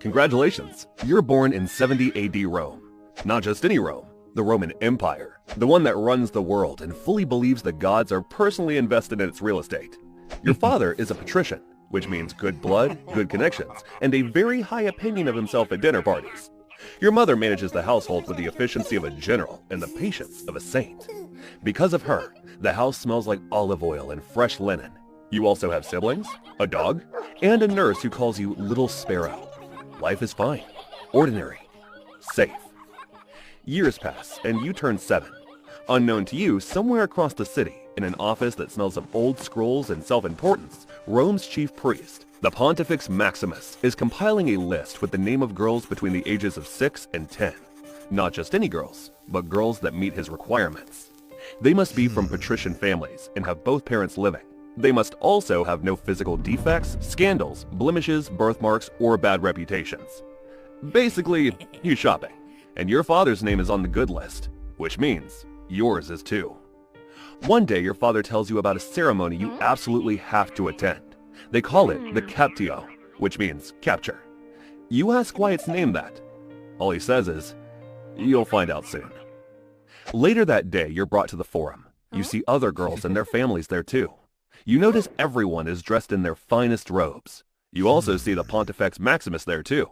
Congratulations! You're born in 70 AD Rome. Not just any Rome, the Roman Empire, the one that runs the world and fully believes the gods are personally invested in its real estate. Your father is a patrician, which means good blood, good connections, and a very high opinion of himself at dinner parties. Your mother manages the household with the efficiency of a general and the patience of a saint. Because of her, the house smells like olive oil and fresh linen. You also have siblings, a dog, and a nurse who calls you Little Sparrow. Life is fine, ordinary, safe. Years pass and you turn 7. Unknown to you, somewhere across the city, in an office that smells of old scrolls and self-importance, Rome's chief priest, the Pontifex Maximus, is compiling a list with the name of girls between the ages of 6 and 10. Not just any girls, but girls that meet his requirements. They must be from patrician families and have both parents living. They must also have no physical defects, scandals, blemishes, birthmarks, or bad reputations. Basically, you shopping. And your father's name is on the good list, which means yours is too. One day your father tells you about a ceremony you absolutely have to attend. They call it the captio, which means capture. You ask why it's named that. All he says is, you'll find out soon. Later that day, you're brought to the forum. You see other girls and their families there too. You notice everyone is dressed in their finest robes. You also see the Pontifex Maximus there too.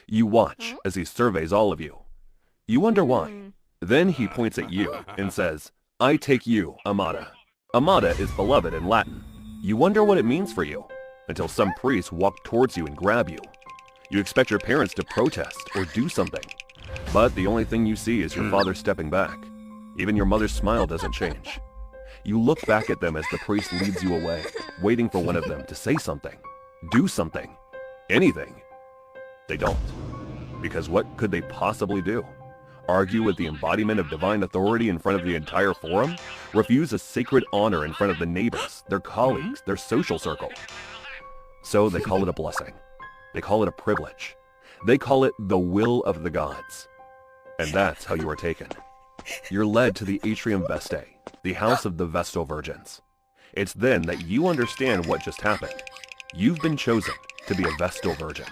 You watch as he surveys all of you. You wonder why. Then he points at you and says, I take you, Amata. Amata is beloved in Latin. You wonder what it means for you, until some priests walk towards you and grab you. You expect your parents to protest or do something, but the only thing you see is your father stepping back. Even your mother's smile doesn't change. You look back at them as the priest leads you away, waiting for one of them to say something, do something, anything. They don't, because what could they possibly do? Argue with the embodiment of divine authority in front of the entire forum? Refuse a sacred honor in front of the neighbors, their colleagues, their social circle? So they call it a blessing. They call it a privilege. They call it the will of the gods. And that's how you are taken. You're led to the Atrium Vestae, the house of the Vestal virgins. It's then that you understand what just happened. You've been chosen to be a Vestal virgin.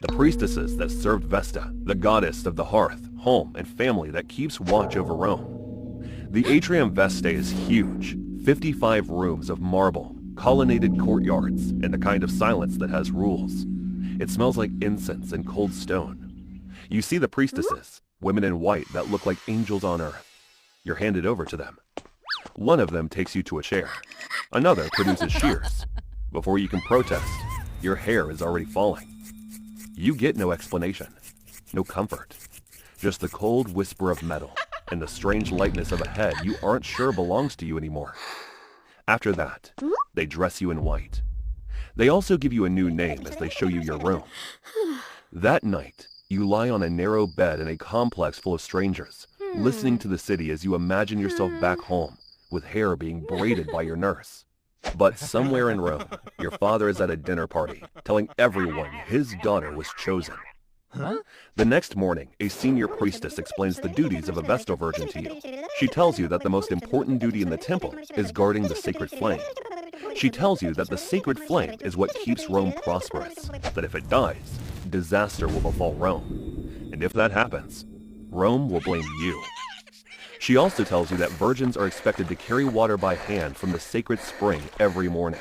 The priestesses that served Vesta, the goddess of the hearth, home, and family that keeps watch over Rome. The Atrium Vestae is huge, 55 rooms of marble, colonnaded courtyards, and the kind of silence that has rules. It smells like incense and cold stone. You see the priestesses, women in white that look like angels on earth. You're handed over to them. One of them takes you to a chair. Another produces shears. Before you can protest, your hair is already falling. You get no explanation, no comfort, just the cold whisper of metal and the strange lightness of a head you aren't sure belongs to you anymore. After that, they dress you in white. They also give you a new name as they show you your room. That night, you lie on a narrow bed in a complex full of strangers, listening to the city as you imagine yourself back home, with hair being braided by your nurse. But somewhere in Rome, your father is at a dinner party, telling everyone his daughter was chosen. The next morning, a senior priestess explains the duties of a Vestal virgin to you. She tells you that the most important duty in the temple is guarding the sacred flame. She tells you that the sacred flame is what keeps Rome prosperous, that if it dies, disaster will befall Rome. And if that happens, Rome will blame you. She also tells you that virgins are expected to carry water by hand from the sacred spring every morning.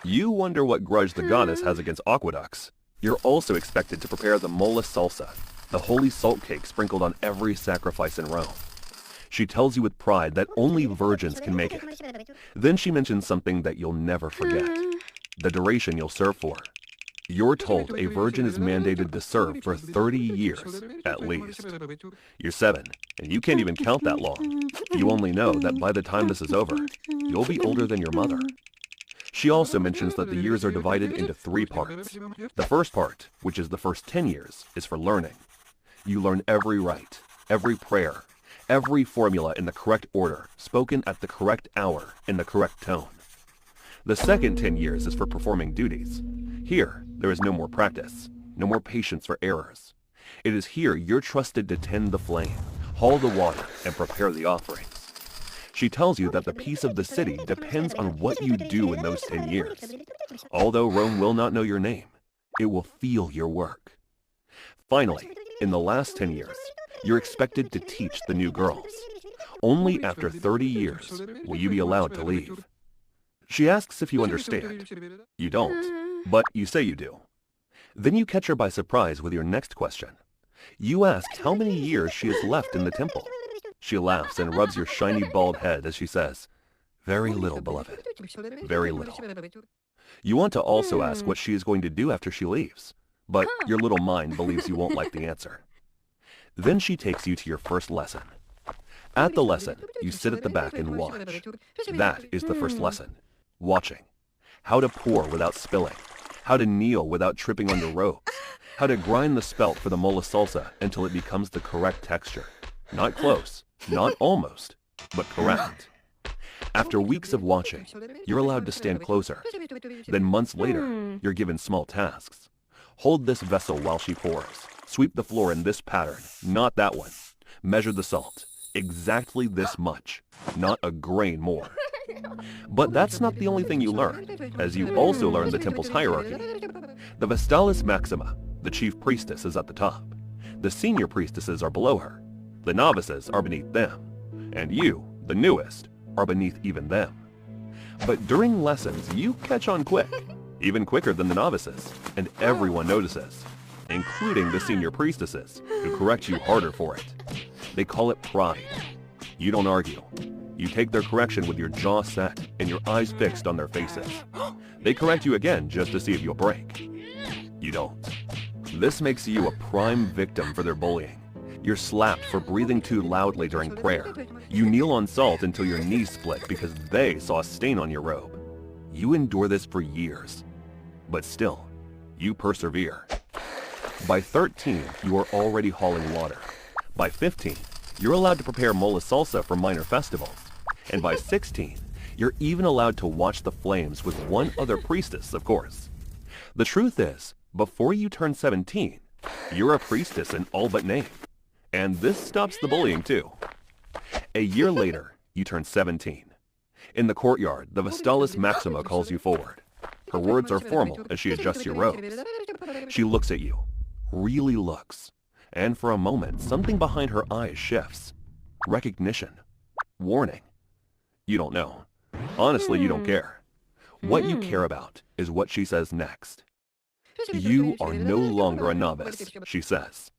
You wonder what grudge the goddess has against aqueducts. You're also expected to prepare the mola salsa, the holy salt cake sprinkled on every sacrifice in Rome. She tells you with pride that only virgins can make it. Then she mentions something that you'll never forget, the duration you'll serve for. You're told a virgin is mandated to serve for 30 years, at least. You're 7, and you can't even count that long. You only know that by the time this is over, you'll be older than your mother. She also mentions that the years are divided into 3 parts. The first part, which is the first 10 years, is for learning. You learn every rite, every prayer, every formula in the correct order, spoken at the correct hour, in the correct tone. The second 10 years is for performing duties. Here, there is no more practice, no more patience for errors. It is here you're trusted to tend the flame, haul the water, and prepare the offerings. She tells you that the peace of the city depends on what you do in those 10 years. Although Rome will not know your name, it will feel your work. Finally, in the last 10 years, you're expected to teach the new girls. Only after 30 years will you be allowed to leave. She asks if you understand. You don't, but you say you do. Then you catch her by surprise with your next question. You ask how many years she has left in the temple. She laughs and rubs your shiny bald head as she says, "Very little, beloved. Very little." You want to also ask what she is going to do after she leaves, but your little mind believes you won't like the answer. Then she takes you to your first lesson. At the lesson, you sit at the back and watch. That is the first lesson. Watching. How to pour without spilling. How to kneel without tripping on your robes. How to grind the spelt for the mola salsa until it becomes the correct texture. Not close, not almost, but correct. After weeks of watching, you're allowed to stand closer. Then months later, you're given small tasks. Hold this vessel while she pours. Sweep the floor in this pattern, not that one. Measure the salt. Exactly this much, not a grain more. But that's not the only thing you learn, as you also learn the temple's hierarchy. The Vestalis Maxima, the chief priestess, is at the top. The senior priestesses are below her. The novices are beneath them. And you, the newest, are beneath even them. But during lessons, you catch on quick, even quicker than the novices, and everyone notices, including the senior priestesses, who correct you harder for it. They call it pride. You don't argue. You take their correction with your jaw set and your eyes fixed on their faces. They correct you again just to see if you'll break. You don't. This makes you a prime victim for their bullying. You're slapped for breathing too loudly during prayer. You kneel on salt until your knees split because they saw a stain on your robe. You endure this for years. But still, you persevere. By 13, you are already hauling water. By 15, you're allowed to prepare mola salsa for minor festivals. And by 16, you're even allowed to watch the flames with one other priestess, of course. The truth is, before you turn 17, you're a priestess in all but name. And this stops the bullying too. A year later, you turn 17. In the courtyard, the Vestalis Maxima calls you forward. Her words are formal as she adjusts your robes. She looks at you, really looks. And for a moment, something behind her eyes shifts. Recognition. Warning. You don't know. Honestly, you don't care. What you care about is what she says next. You are no longer a novice, she says.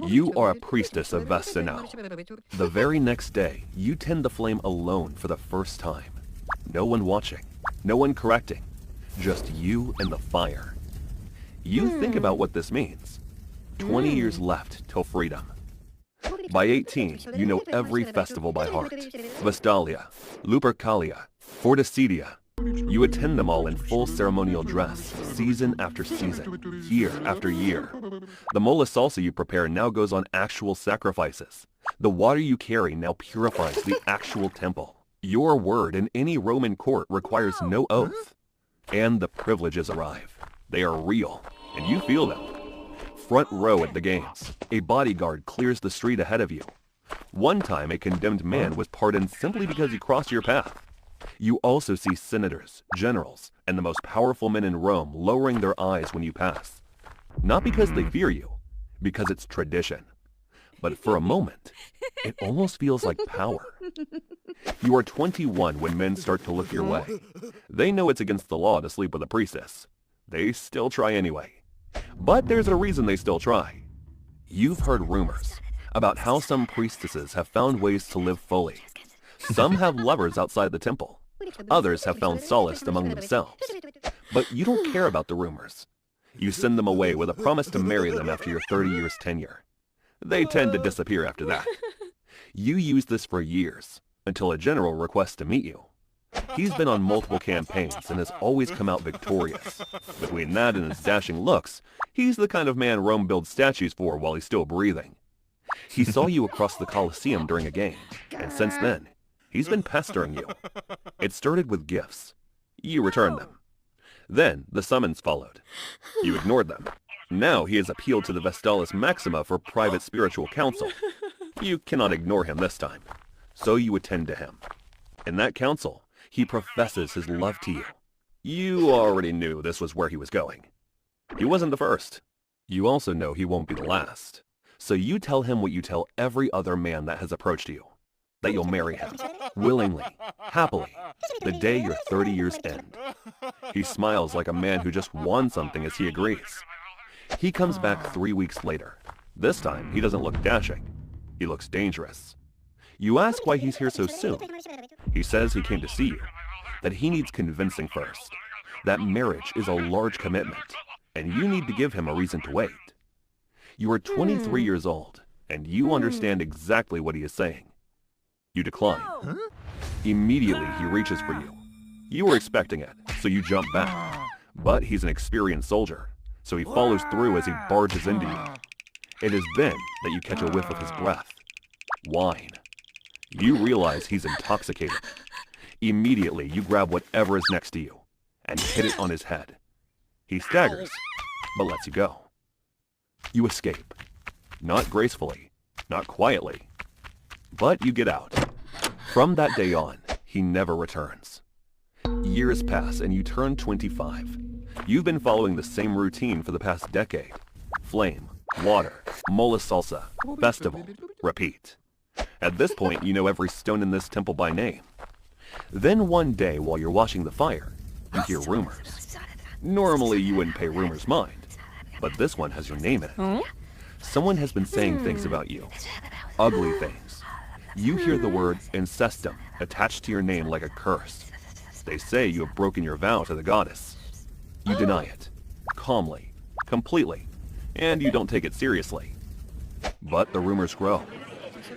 You are a priestess of Vestal now. The very next day, you tend the flame alone for the first time. No one watching, no one correcting, just you and the fire. You think about what this means. 20 years left till freedom. By 18, you know every festival by heart. Vestalia, Lupercalia, Forticidia. You attend them all in full ceremonial dress, season after season, year after year. The mola salsa you prepare now goes on actual sacrifices. The water you carry now purifies the actual temple. Your word in any Roman court requires no oath. And the privileges arrive. They are real, and you feel them. Front row at the games, a bodyguard clears the street ahead of you. One time, a condemned man was pardoned simply because he crossed your path. You also see senators, generals, and the most powerful men in Rome lowering their eyes when you pass. Not because they fear you, because it's tradition. But for a moment, it almost feels like power. You are 21 when men start to look your way. They know it's against the law to sleep with a priestess. They still try anyway. But there's a reason they still try. You've heard rumors about how some priestesses have found ways to live fully. Some have lovers outside the temple. Others have found solace among themselves. But you don't care about the rumors. You send them away with a promise to marry them after your 30 years tenure. They tend to disappear after that. You use this for years, until a general requests to meet you. He's been on multiple campaigns and has always come out victorious. Between that and his dashing looks, he's the kind of man Rome builds statues for while he's still breathing. He saw you across the Colosseum during a game, and since then, he's been pestering you. It started with gifts. You returned them. Then the summons followed. You ignored them. Now he has appealed to the Vestalis Maxima for private spiritual counsel. You cannot ignore him this time, so you attend to him. In that counsel, he professes his love to you. You already knew this was where he was going. He wasn't the first. You also know he won't be the last. So you tell him what you tell every other man that has approached you. That you'll marry him, willingly, happily, the day your 30 years end. He smiles like a man who just won something as he agrees. He comes back 3 weeks later. This time, he doesn't look dashing. He looks dangerous. You ask why he's here so soon. He says he came to see you, that he needs convincing first, that marriage is a large commitment, and you need to give him a reason to wait. You are 23 years old, and you understand exactly what he is saying. You decline. Immediately, he reaches for you. You were expecting it, so you jump back. But he's an experienced soldier, so he follows through as he barges into you. It is then that you catch a whiff of his breath. Wine. You realize he's intoxicated. Immediately, you grab whatever is next to you and hit it on his head. He staggers, but lets you go. You escape. Not gracefully, not quietly, but you get out. From that day on, he never returns. Years pass and you turn 25. You've been following the same routine for the past decade. Flame, water, mole salsa, festival, repeat. At this point, you know every stone in this temple by name. Then one day, while you're watching the fire, you hear rumors. Normally, you wouldn't pay rumors mind, but this one has your name in it. Someone has been saying things about you. Ugly things. You hear the word incestum attached to your name like a curse. They say you have broken your vow to the goddess. You deny it, calmly, completely, and you don't take it seriously. But the rumors grow.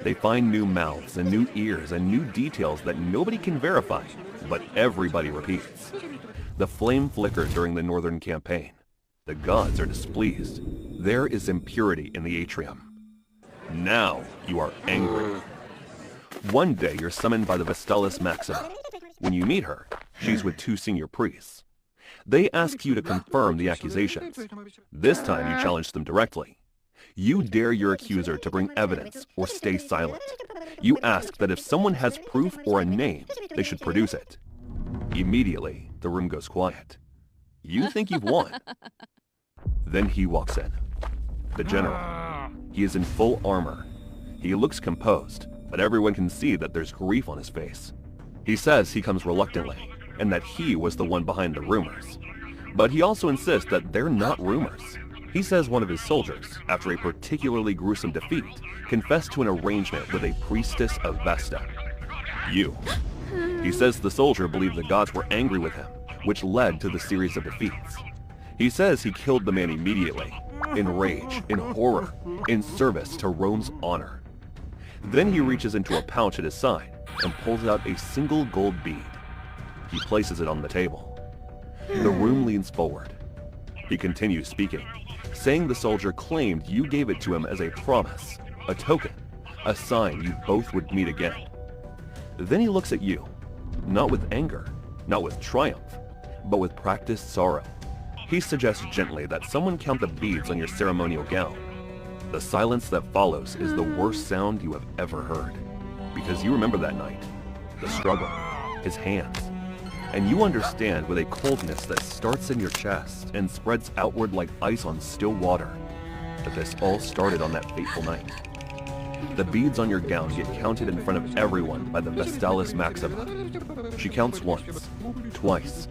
They find new mouths and new ears and new details that nobody can verify, but everybody repeats. The flame flickered during the northern campaign. The gods are displeased. There is impurity in the atrium. Now you are angry. One day you're summoned by the Vestalis Maxima. When you meet her, she's with 2 senior priests. They ask you to confirm the accusations. This time you challenge them directly. You dare your accuser to bring evidence or stay silent. You ask that if someone has proof or a name, they should produce it. Immediately, the room goes quiet. You think you've won. Then he walks in. The general. He is in full armor. He looks composed, but everyone can see that there's grief on his face. He says he comes reluctantly, and that he was the one behind the rumors. But he also insists that they're not rumors. He says one of his soldiers, after a particularly gruesome defeat, confessed to an arrangement with a priestess of Vestal. You. He says the soldier believed the gods were angry with him, which led to the series of defeats. He says he killed the man immediately, in rage, in horror, in service to Rome's honor. Then he reaches into a pouch at his side and pulls out a single gold bead. He places it on the table. The room leans forward. He continues speaking, saying the soldier claimed you gave it to him as a promise, a token, a sign you both would meet again. Then he looks at you, not with anger, not with triumph, but with practiced sorrow. He suggests gently that someone count the beads on your ceremonial gown. The silence that follows is the worst sound you have ever heard, because you remember that night, the struggle, his hands, and you understand with a coldness that starts in your chest and spreads outward like ice on still water, that this all started on that fateful night. The beads on your gown get counted in front of everyone by the Vestalis Maxima. She counts once, twice,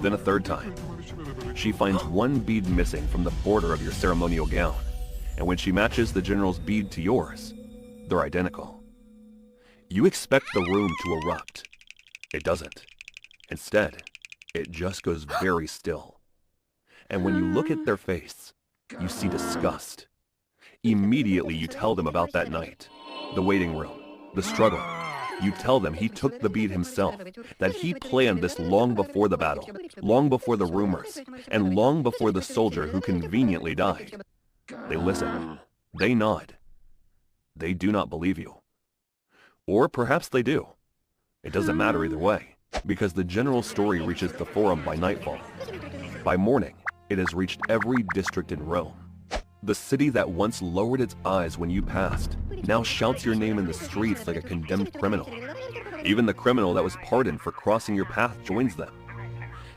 then a third time. She finds one bead missing from the border of your ceremonial gown, and when she matches the general's bead to yours, they're identical. You expect the room to erupt. It doesn't. Instead, it just goes very still. And when you look at their face, you see disgust. Immediately you tell them about that night, the waiting room, the struggle. You tell them he took the bead himself, that he planned this long before the battle, long before the rumors, and long before the soldier who conveniently died. They listen. They nod. They do not believe you. Or perhaps they do. It doesn't matter either way, because the general story reaches the forum by nightfall. By morning, it has reached every district in Rome. The city that once lowered its eyes when you passed now shouts your name in the streets like a condemned criminal. Even the criminal that was pardoned for crossing your path joins them.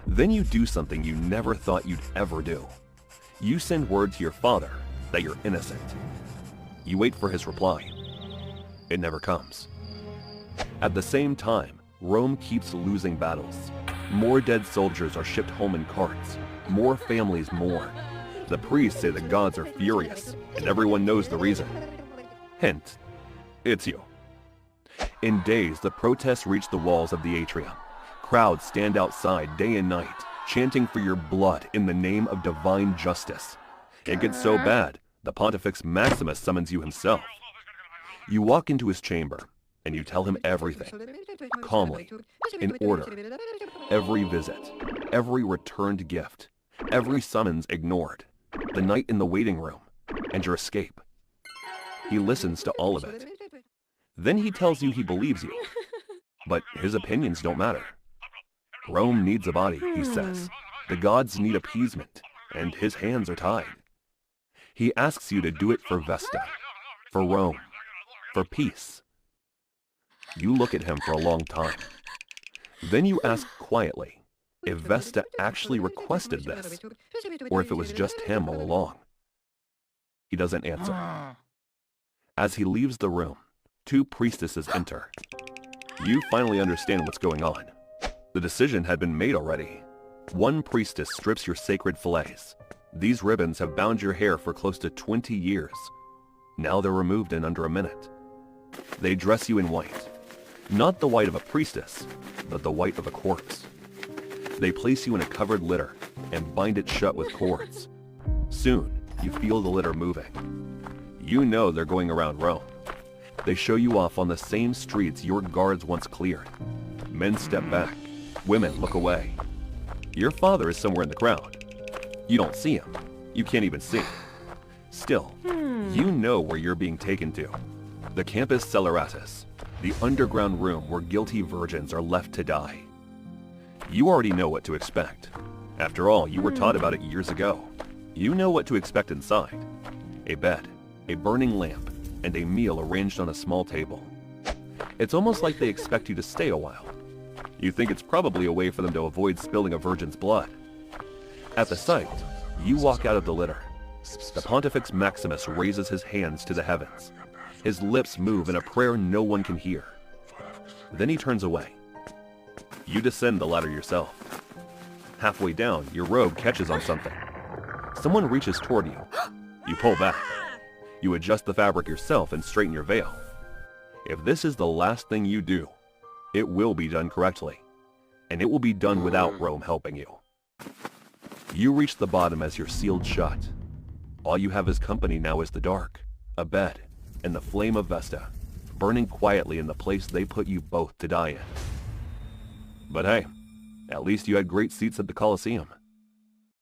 Then you do something you never thought you'd ever do. You send word to your father that you're innocent. You wait for his reply. It never comes. At the same time, Rome keeps losing battles. More dead soldiers are shipped home in carts. More families mourn. The priests say the gods are furious, and everyone knows the reason. Hint, it's you. In days, the protests reach the walls of the atrium. Crowds stand outside day and night, chanting for your blood in the name of divine justice. It gets so bad, the Pontifex Maximus summons you himself. You walk into his chamber, and you tell him everything, calmly, in order. Every visit, every returned gift, every summons ignored, the night in the waiting room, and your escape. He listens to all of it. Then he tells you he believes you, but his opinions don't matter. Rome needs a body, he says. The gods need appeasement, and his hands are tied. He asks you to do it for Vesta, for Rome, for peace. You look at him for a long time. Then you ask quietly if Vesta actually requested this, or if it was just him all along. He doesn't answer. As he leaves the room, 2 priestesses enter. You finally understand what's going on. The decision had been made already. One priestess strips your sacred fillets. These ribbons have bound your hair for close to 20 years. Now they're removed in under a minute. They dress you in white. Not the white of a priestess, but the white of a corpse. They place you in a covered litter and bind it shut with cords. Soon, you feel the litter moving. You know they're going around Rome. They show you off on the same streets your guards once cleared. Men step back. Women look away. Your father is somewhere in the crowd. You don't see him. You can't even see. Still, you know where you're being taken to. The Campus Celeratus, the underground room where guilty virgins are left to die. You already know what to expect. After all, you were taught about it years ago. You know what to expect inside. A bed, a burning lamp, and a meal arranged on a small table. It's almost like they expect you to stay a while. You think it's probably a way for them to avoid spilling a virgin's blood. At the sight, you walk out of the litter. The Pontifex Maximus raises his hands to the heavens. His lips move in a prayer no one can hear. Then he turns away. You descend the ladder yourself. Halfway down, your robe catches on something. Someone reaches toward you. You pull back. You adjust the fabric yourself and straighten your veil. If this is the last thing you do, it will be done correctly, and it will be done without Rome helping you. You reach the bottom as you're sealed shut. All you have as company now is the dark, a bed, and the flame of Vesta, burning quietly in the place they put you both to die in. But hey, at least you had great seats at the Colosseum.